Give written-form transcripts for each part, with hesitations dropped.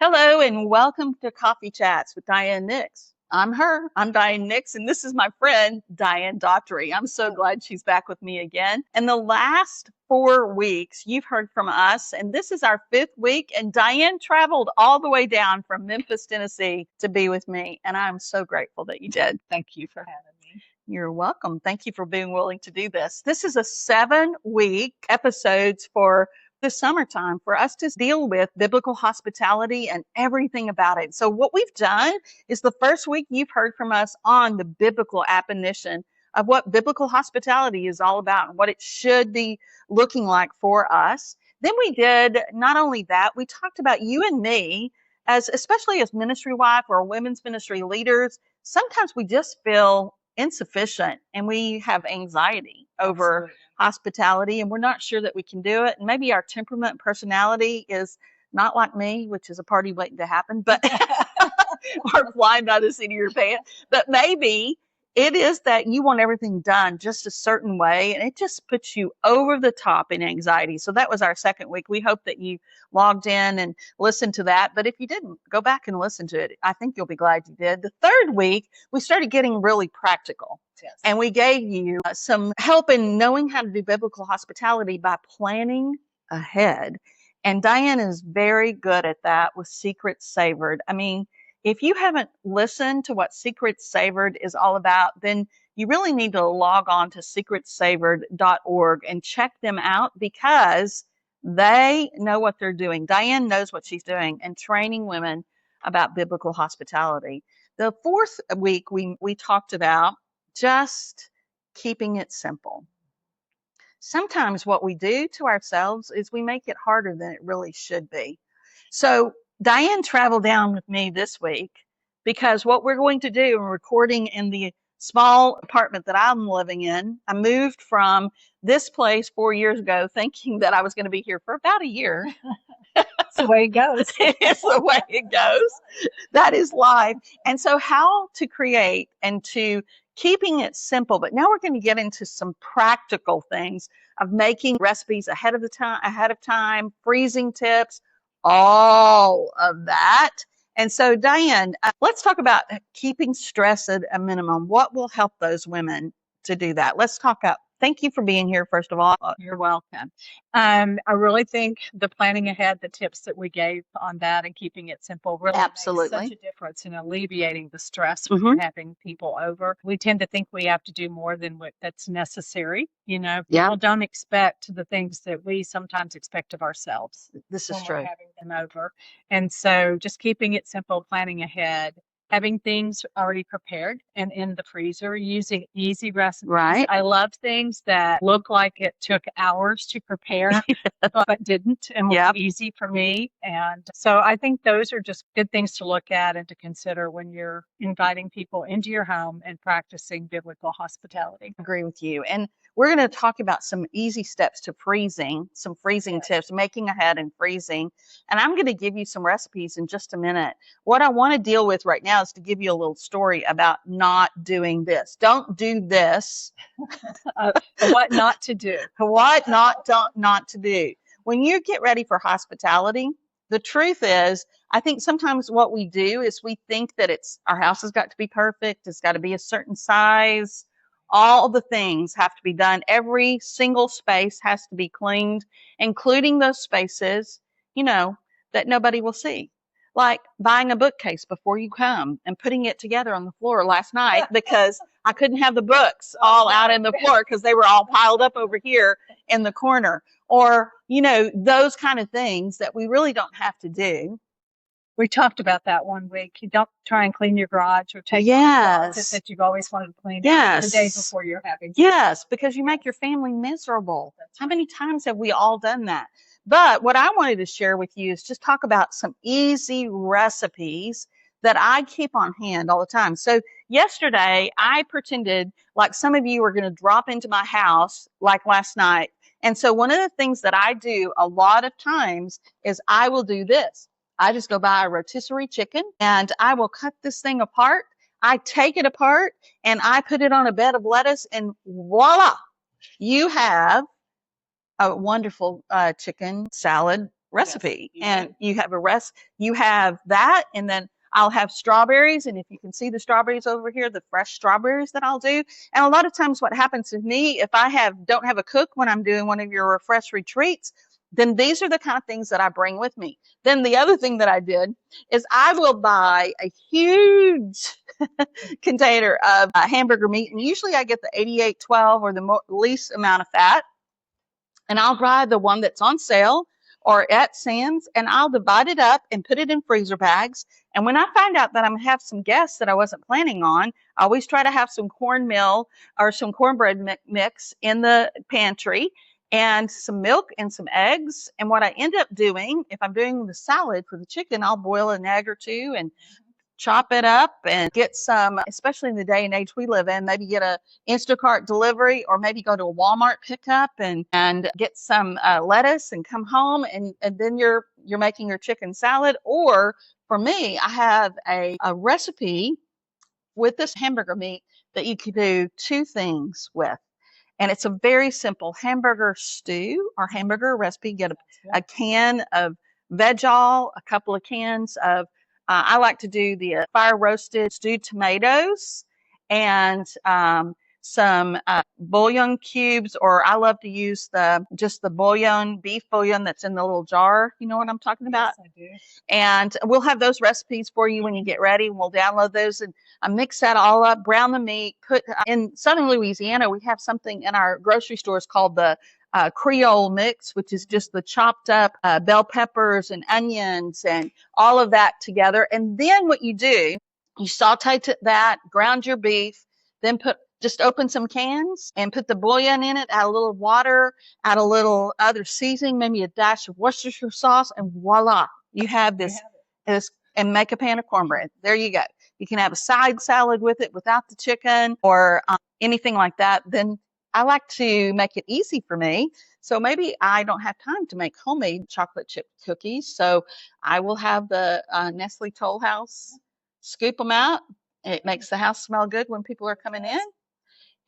Hello and welcome to Coffee Chats with Diane Nix. I'm her. I'm Diane Nix, and this is my friend Dianne Dougharty. I'm so glad she's back with me again. In the last 4 weeks, you've heard from us, and this is our fifth week. And Dianne traveled all the way down from Memphis, Tennessee, to be with me, and I'm so grateful that you did. Thank you for having me. You're welcome. Thank you for being willing to do this. This is a 7-week episodes for the summertime for us to deal with biblical hospitality and everything about it. So what we've done is the first week you've heard from us on the biblical definition of what biblical hospitality is all about and what it should be looking like for us. Then we did not only that, we talked about you and me as, especially as ministry wife or women's ministry leaders. Sometimes we just feel insufficient and we have anxiety over Absolutely. hospitality and we're not sure that we can do it. And maybe our temperament and personality is not like me, which is a party waiting to happen, but or flying by the seat of your pants. But maybe it is that you want everything done just a certain way and it just puts you over the top in anxiety. So that was our second week. We hope that you logged in and listened to that. But if you didn't, go back and listen to it. I think you'll be glad you did. The third week, we started getting really practical. Yes. And we gave you some help in knowing how to do biblical hospitality by planning ahead. And Dianne is very good at that with Secret Savored. I mean, if you haven't listened to what Secret Savored is all about, then you really need to log on to secretsavored.org and check them out because they know what they're doing. Dianne knows what she's doing and training women about biblical hospitality. The fourth week, we talked about just keeping it simple. Sometimes what we do to ourselves is we make it harder than it really should be. So Dianne traveled down with me this week because what we're going to do, we're recording in the small apartment that I'm living in. I moved from this place 4 years ago thinking that I was going to be here for about a year. That's the way it goes. It's the way it goes. That is life. And so how to create and to keeping it simple. But now we're going to get into some practical things of making recipes ahead of time, freezing tips, all of that. And so, Dianne, let's talk about keeping stress at a minimum. What will help those women to do that? Let's talk about. Thank you for being here, first of all. You're welcome. I really think the planning ahead, the tips that we gave on that and keeping it simple really makes such a difference in alleviating the stress from having people over. We tend to think we have to do more than that's necessary. You know, people don't expect the things that we sometimes expect of ourselves. This is true. We're having them over. And so just keeping it simple, planning ahead, having things already prepared and in the freezer, using easy recipes. Right. I love things that look like it took hours to prepare, but didn't, and was easy for me. And so I think those are just good things to look at and to consider when you're inviting people into your home and practicing biblical hospitality. I agree with you. And we're going to talk about some easy steps to freezing, some freezing tips, making ahead and freezing. And I'm going to give you some recipes in just a minute. What I want to deal with right now is to give you a little story about not doing this. Don't do this. What not to do. What not to do. When you get ready for hospitality, the truth is, I think sometimes what we do is we think that our house has got to be perfect. It's got to be a certain size. All the things have to be done. Every single space has to be cleaned, including those spaces, that nobody will see. Like buying a bookcase before you come and putting it together on the floor last night because I couldn't have the books all out in the floor because they were all piled up over here in the corner. Or, those kind of things that we really don't have to do. We talked about that one week. You don't try and clean your garage or take closets that you've always wanted to clean the day before you're having. Yes, because you make your family miserable. How many times have we all done that? But what I wanted to share with you is just talk about some easy recipes that I keep on hand all the time. So yesterday, I pretended like some of you were going to drop into my house like last night. And so one of the things that I do a lot of times is I will do this. I just go buy a rotisserie chicken and I will cut this thing apart. I take it apart and I put it on a bed of lettuce and voila, you have a wonderful chicken salad recipe. And you have you have that, and then I'll have strawberries. And if you can see the strawberries over here, the fresh strawberries that I'll do. And a lot of times what happens with me, if I don't have a cook when I'm doing one of your refresh retreats, then these are the kind of things that I bring with me. Then the other thing that I did is I will buy a huge container of hamburger meat. And usually I get the 8812 or the least amount of fat. And I'll buy the one that's on sale or at Sam's, and I'll divide it up and put it in freezer bags. And when I find out that I'm going to have some guests that I wasn't planning on, I always try to have some cornmeal or some cornbread mix in the pantry and some milk and some eggs. And what I end up doing, if I'm doing the salad for the chicken, I'll boil an egg or two and chop it up and get some, especially in the day and age we live in, maybe get a Instacart delivery or maybe go to a Walmart pickup and get some lettuce and come home and then you're making your chicken salad. Or for me, I have a recipe with this hamburger meat that you can do two things with. And it's a very simple hamburger stew or hamburger recipe. Get a can of veg oil, a couple of cans of I like to do the fire roasted stewed tomatoes and some bouillon cubes, or I love to use just the bouillon, beef bouillon that's in the little jar. You know what I'm talking about? Yes, I do. And we'll have those recipes for you when you get ready. We'll download those and mix that all up, brown the meat. In Southern Louisiana, we have something in our grocery stores called the Creole mix, which is just the chopped up bell peppers and onions and all of that together. And then what you do, you saute that, ground your beef, then just open some cans and put the bouillon in it, add a little water, add a little other seasoning, maybe a dash of Worcestershire sauce, and voila, you have this, and make a pan of cornbread. There you go. You can have a side salad with it without the chicken or anything like that. Then I like to make it easy for me. So maybe I don't have time to make homemade chocolate chip cookies. So I will have the Nestle Toll House, scoop them out. It makes the house smell good when people are coming in.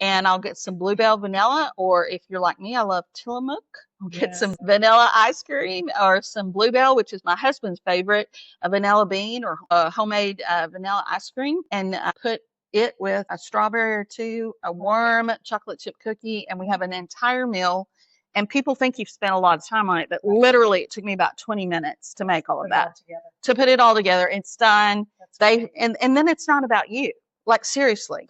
And I'll get some Bluebell vanilla, or if you're like me, I love Tillamook. I'll get some vanilla ice cream or some Bluebell, which is my husband's favorite, a vanilla bean or homemade vanilla ice cream, and put it with a strawberry or two, a warm chocolate chip cookie, and we have an entire meal. And people think you've spent a lot of time on it, but literally it took me about 20 minutes to make all of that, to put it all together. It's done. And then it's not about you. Like, seriously,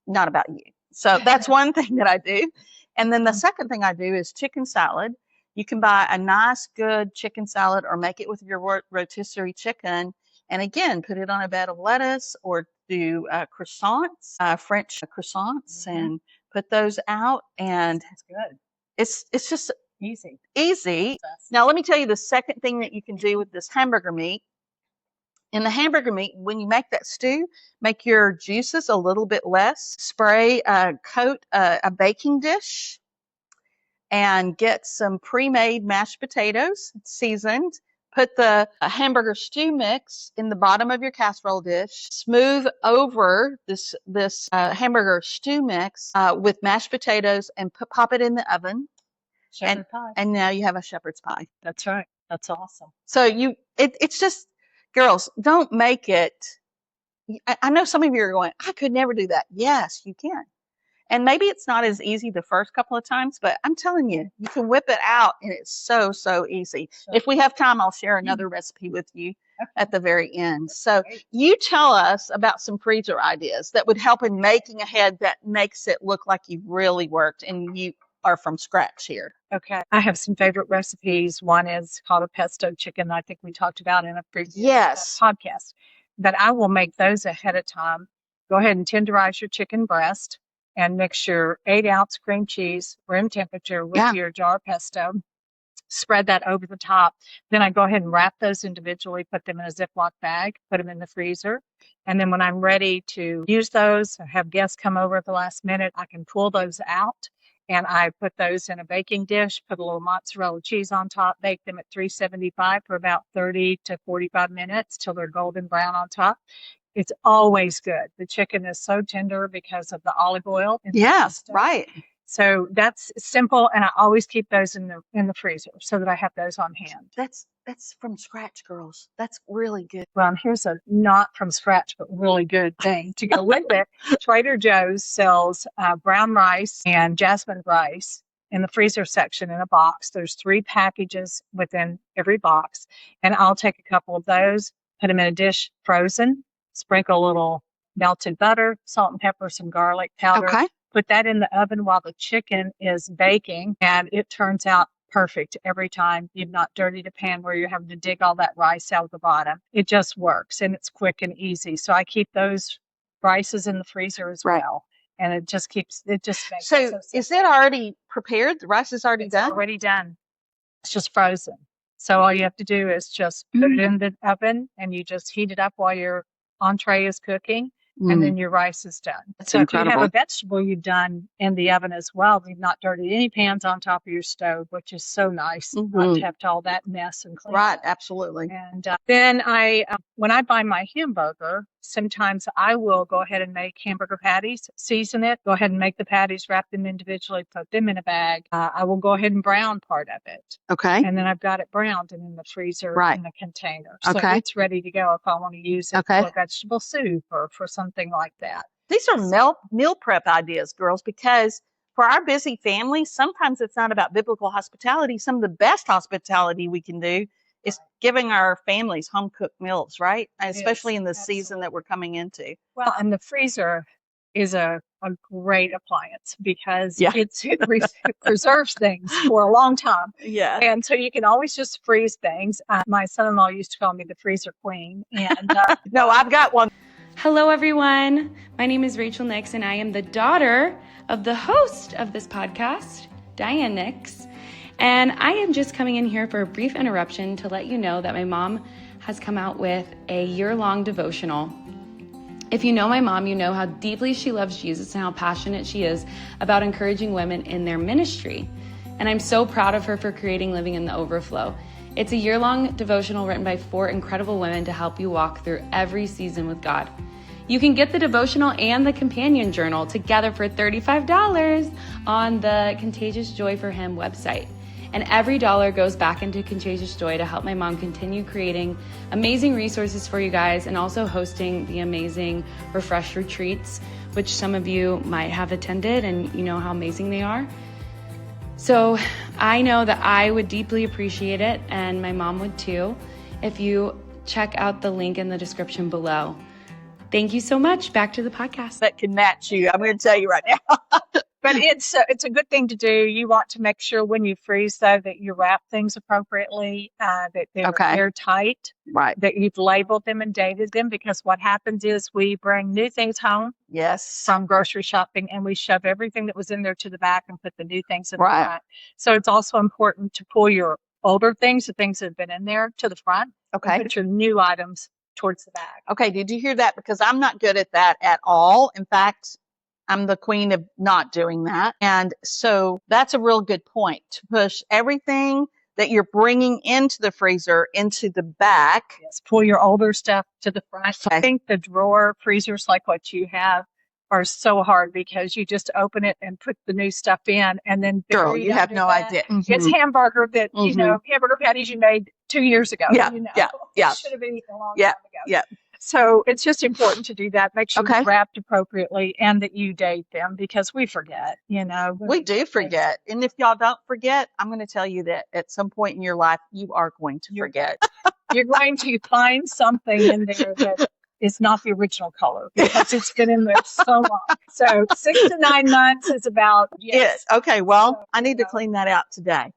not about you. So that's one thing that I do. And then the second thing I do is chicken salad. You can buy a nice, good chicken salad or make it with your rotisserie chicken. And again, put it on a bed of lettuce or do croissants, French croissants, and put those out. And that's good. It's just easy. Now, let me tell you the second thing that you can do with this hamburger meat. In the hamburger meat, when you make that stew, make your juices a little bit less. Spray, coat a baking dish and get some pre-made mashed potatoes, seasoned. Put the hamburger stew mix in the bottom of your casserole dish. Smooth over this hamburger stew mix with mashed potatoes and pop it in the oven. Shepherd's pie. And now you have a shepherd's pie. That's right. That's awesome. So it's just, girls, don't make it. I know some of you are going, I could never do that. Yes, you can. And maybe it's not as easy the first couple of times, but I'm telling you, you can whip it out and it's so, so easy. Sure. If we have time, I'll share another recipe with you at the very end. So you tell us about some freezer ideas that would help in making ahead that makes it look like you've really worked and you are from scratch here. Okay. I have some favorite recipes. One is called a pesto chicken. I think we talked about in a previous podcast. But I will make those ahead of time. Go ahead and tenderize your chicken breast and mix your 8-ounce cream cheese, room temperature, with your jar pesto. Spread that over the top. Then I go ahead and wrap those individually, put them in a Ziploc bag, put them in the freezer. And then when I'm ready to use those, or have guests come over at the last minute, I can pull those out. And I put those in a baking dish, put a little mozzarella cheese on top, bake them at 375 for about 30 to 45 minutes till they're golden brown on top. It's always good. The chicken is so tender because of the olive oil. Yes, right. So that's simple, and I always keep those in the freezer so that I have those on hand. That's That's from scratch, girls. That's really good. Well, and here's a not from scratch, but really good thing to go with it. Trader Joe's sells brown rice and jasmine rice in the freezer section in a box. There's 3 packages within every box. And I'll take a couple of those, put them in a dish frozen, sprinkle a little melted butter, salt and pepper, some garlic powder. Okay. Put that in the oven while the chicken is baking, and it turns out perfect every time. You've not dirtied a pan where you're having to dig all that rice out of the bottom. It just works, and it's quick and easy. So I keep those rices in the freezer as well. And it just makes it so simple. Is it already prepared? The rice is already done? It's already done. It's just frozen. So all you have to do is just put it in the oven, and you just heat it up while your entree is cooking. And then your rice is done. That's so incredible. If you have a vegetable you've done in the oven as well, you've not dirtied any pans on top of your stove, which is so nice not to have all that mess and clean. Right, absolutely. And then when I buy my hamburger, sometimes I will go ahead and make hamburger patties, season it, go ahead and make the patties, wrap them individually, put them in a bag. I will go ahead and brown part of it. Okay. And then I've got it browned and in the freezer in the container. So it's ready to go if I want to use it for vegetable soup or for something like that. These are meal prep ideas, girls, because for our busy families, sometimes it's not about biblical hospitality. Some of the best hospitality we can do is giving our families home-cooked meals, right? Especially in the season that we're coming into. Well, and the freezer is a great appliance because it preserves things for a long time. Yeah. And so you can always just freeze things. My son-in-law used to call me the freezer queen. And no, I've got one. Hello, everyone. My name is Rachel Nix, and I am the daughter of the host of this podcast, Diane Nix. And I am just coming in here for a brief interruption to let you know that my mom has come out with a year-long devotional. If you know my mom, you know how deeply she loves Jesus and how passionate she is about encouraging women in their ministry. And I'm so proud of her for creating Living in the Overflow. It's a year-long devotional written by 4 incredible women to help you walk through every season with God. You can get the devotional and the companion journal together for $35 on the Contagious Joy for Him website. And every dollar goes back into Contagious Joy to help my mom continue creating amazing resources for you guys and also hosting the amazing Refresh retreats, which some of you might have attended and you know how amazing they are. So I know that I would deeply appreciate it, and my mom would too, if you check out the link in the description below. Thank you so much. Back to the podcast. That can match you. I'm going to tell you right now. But it's a good thing to do. You want to make sure when you freeze, though, that you wrap things appropriately, that they're airtight, right? That you've labeled them and dated them, because what happens is we bring new things home from grocery shopping, and we shove everything that was in there to the back and put the new things in the front. So it's also important to pull your older things, the things that have been in there, to the front. And put your new items towards the back. Okay, did you hear that? Because I'm not good at that at all. In fact, I'm the queen of not doing that. And so that's a real good point, to push everything that you're bringing into the freezer into the back. Yes, pull your older stuff to the front. I think the drawer freezers like what you have are so hard because you just open it and put the new stuff in, and then girl, you have no idea. It's hamburger that you know, hamburger patties you made 2 years ago. Yeah, you know? yeah. Should have been eaten a long time ago. Yeah. So it's just important to do that. Make sure they're wrapped appropriately and that you date them, because we forget, you know. We do forget. And if y'all don't forget, I'm going to tell you that at some point in your life, you are going to forget. You're going to find something in there that is not the original color because it's been in there so long. So 6 to 9 months is about it. Okay, well, so, I need to clean that out today.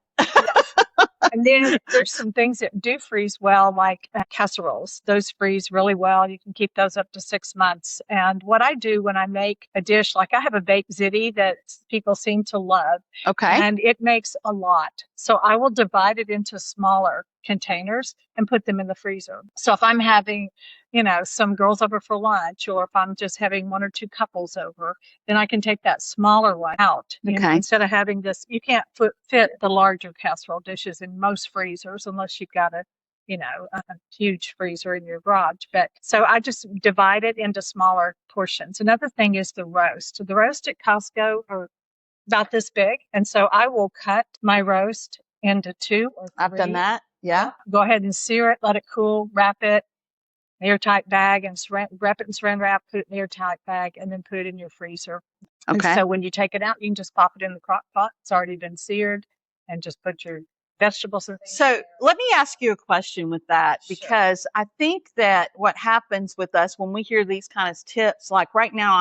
And then there's some things that do freeze well, like casseroles. Those freeze really well. You can keep those up to 6 months. And what I do when I make a dish, like I have a baked ziti that people seem to love. Okay. And it makes a lot. So I will divide it into smaller containers and put them in the freezer. So if I'm having, you know, some girls over for lunch, or if I'm just having 1 or 2 couples over, then I can take that smaller one out. Okay. You know, instead of having this, you can't fit the larger casserole dishes in most freezers unless you've got a huge freezer in your garage. But so I just divide it into smaller portions. Another thing is the roast. The roast at Costco are about this big. And so I will cut my roast into 2 or 3. I've done that. Yeah. Go ahead and sear it, let it cool, wrap it, airtight bag, and wrap it in saran wrap, put it in an airtight bag, and then put it in your freezer. And Okay. so when you take it out, you can just pop it in the crock pot. It's already been seared, and just put your vegetables and things in So there. let me ask you a question with that, Sure. because I think that what happens with us when we hear these kind of tips, like right now,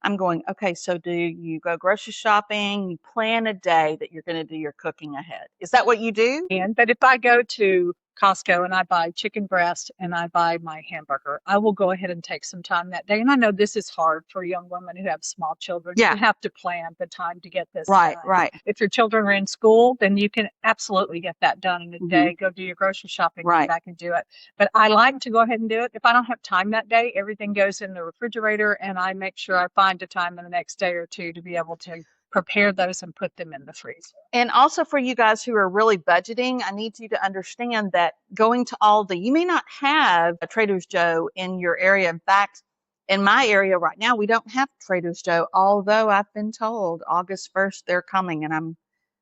I'm going, okay, so do you go grocery shopping? You plan a day that you're going to do your cooking ahead. Is that what you do? But if I go to Costco and I buy chicken breast and I buy my hamburger, I will go ahead and take some time that day. And I know this is hard for young women who have small children. Yeah. You have to plan the time to get this Right, done. right. If your children are in school, then you can absolutely get that done in a day. Go do your grocery shopping, Right. come back and do it. But I like to go ahead and do it. If I don't have time that day, everything goes in the refrigerator, and I make sure I find a time in the next day or two to be able to prepare those and put them in the freezer. And also for you guys who are really budgeting, I need you to understand that going to Aldi, you may not have a Trader Joe in your area. In fact, in my area right now, we don't have Trader Joe, although I've been told August 1st they're coming, and I'm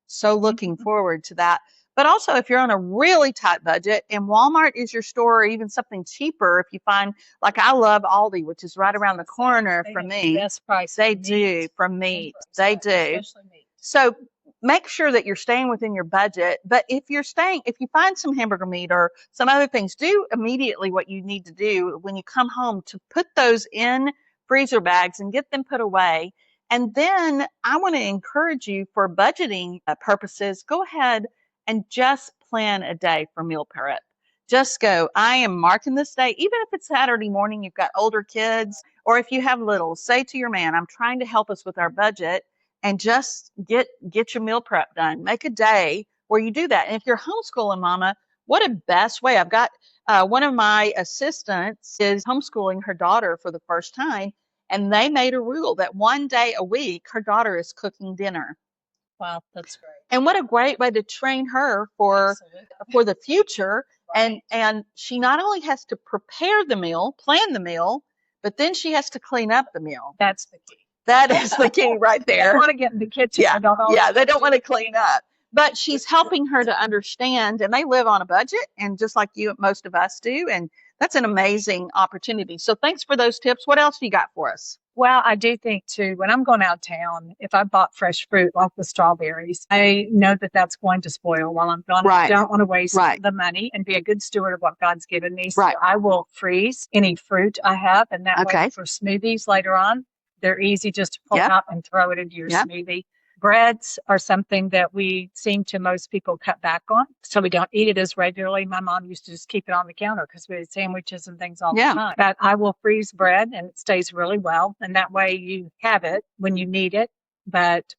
so looking forward to that. But also, if you're on a really tight budget and Walmart is your store, or even something cheaper, if you find, like I love Aldi, which is right around the corner from me. Best price. They do from meat. They do. Especially meat. So make sure that you're staying within your budget. But if you find some hamburger meat or some other things, do immediately what you need to do when you come home to put those in freezer bags and get them put away. And then I want to encourage you, for budgeting purposes, go ahead and just plan a day for meal prep. Just go, I am marking this day, even if it's Saturday morning, you've got older kids, or if you have little, say to your man, I'm trying to help us with our budget, and just get your meal prep done. Make a day where you do that. And if you're homeschooling, mama, what a best way. I've got one of my assistants is homeschooling her daughter for the first time, and they made a rule that one day a week her daughter is cooking dinner. Wow, that's great. And what a great way to train her for the future. Right. And she not only has to prepare the meal, plan the meal, but then she has to clean up the meal. That's the key. That is the key right there. They want to get in the kitchen. Yeah, they don't want to clean up. But she's helping her to understand, and they live on a budget, and just like you, most of us do, and that's an amazing opportunity. So thanks for those tips. What else you got for us? Well, I do think too, when I'm going out of town, if I bought fresh fruit like the strawberries, I know that that's going to spoil while I'm gone. Right. I don't want to waste Right. the money and be a good steward of what God's given me. Right. So I will freeze any fruit I have, and that Okay. way for smoothies later on, they're easy just to pull Yep. out and throw it into your Yep. smoothie. Breads are something that we seem to most people cut back on, so we don't eat it as regularly. My mom used to just keep it on the counter because we had sandwiches and things all Yeah. the time. But I will freeze bread, and it stays really well, and that way you have it when you need it, but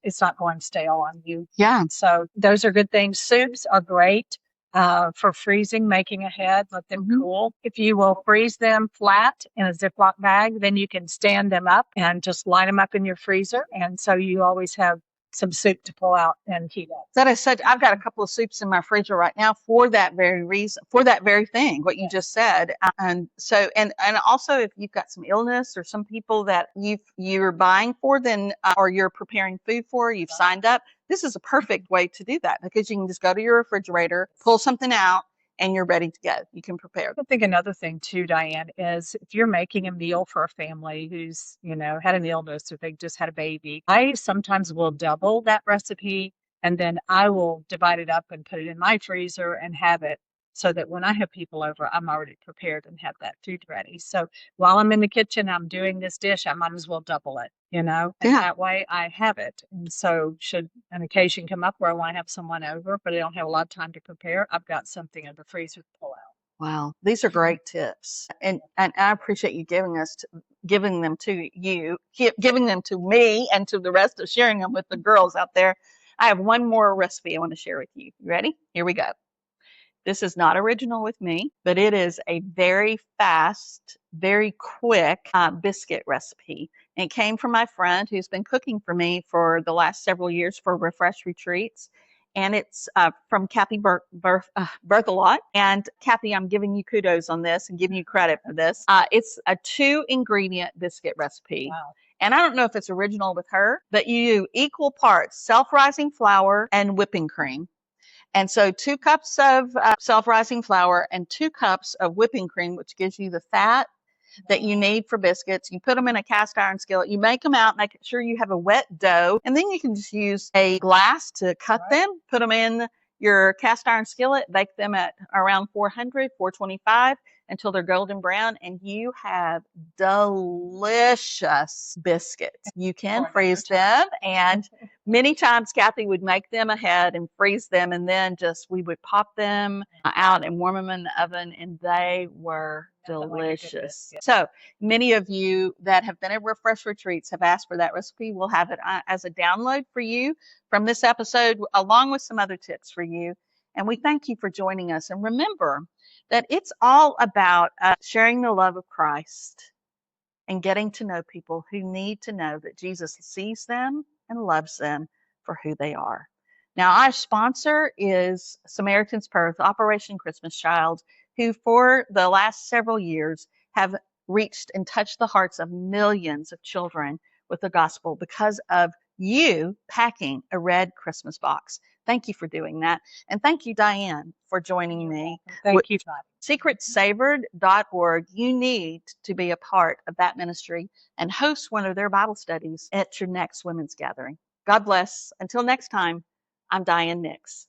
it's not going stale on you. Yeah. So those are good things. Soups are great for freezing, making ahead, let them cool. If you will freeze them flat in a Ziploc bag, then you can stand them up and just line them up in your freezer. And so you always have some soup to pull out and heat up. That is such. I've got a couple of soups in my freezer right now for that very reason, for that very thing, what you just said. And so, and also, if you've got some illness or some people that you're buying for, then or you're preparing food for, you've signed up. This is a perfect way to do that, because you can just go to your refrigerator, pull something out, and you're ready to go. You can prepare. I think another thing too, Diane, is if you're making a meal for a family who's, had an illness or they just had a baby, I sometimes will double that recipe, and then I will divide it up and put it in my freezer and have it so that when I have people over, I'm already prepared and have that food ready. So while I'm in the kitchen, I'm doing this dish, I might as well double it, and that way I have it. And so should an occasion come up where I want to have someone over, but I don't have a lot of time to prepare, I've got something in the freezer to pull out. Wow, these are great tips, and I appreciate you giving them to me and to the rest of sharing them with the girls out there. I have one more recipe I want to share with you. You ready? Here we go. This is not original with me, but it is a very fast, very quick biscuit recipe. And it came from my friend who's been cooking for me for the last several years for Refresh Retreats. And it's from Kathy Berthelot. And Kathy, I'm giving you kudos on this and giving you credit for this. It's a 2-ingredient biscuit recipe. Wow. And I don't know if it's original with her, but you do equal parts self-rising flour and whipping cream. And so 2 cups of self-rising flour and 2 cups of whipping cream, which gives you the fat that you need for biscuits. You put them in a cast iron skillet. You make them out, make sure you have a wet dough, and then you can just use a glass to cut them, put them in your cast iron skillet, bake them at around 400, 425 until they're golden brown, and you have delicious biscuits. You can freeze them, and many times Kathy would make them ahead and freeze them, and then we would pop them out and warm them in the oven, and they were delicious. So many of you that have been at Refresh Retreats have asked for that recipe. We'll have it as a download for you from this episode, along with some other tips for you. And we thank you for joining us. And remember that it's all about sharing the love of Christ and getting to know people who need to know that Jesus sees them and loves them for who they are. Now, our sponsor is Samaritan's Purse, Operation Christmas Child, who for the last several years have reached and touched the hearts of millions of children with the gospel because of you packing a red Christmas box. Thank you for doing that. And thank you, Diane, for joining me. Thank you, Todd. SecretSavored.org. You need to be a part of that ministry and host one of their Bible studies at your next women's gathering. God bless. Until next time, I'm Dianne Nix.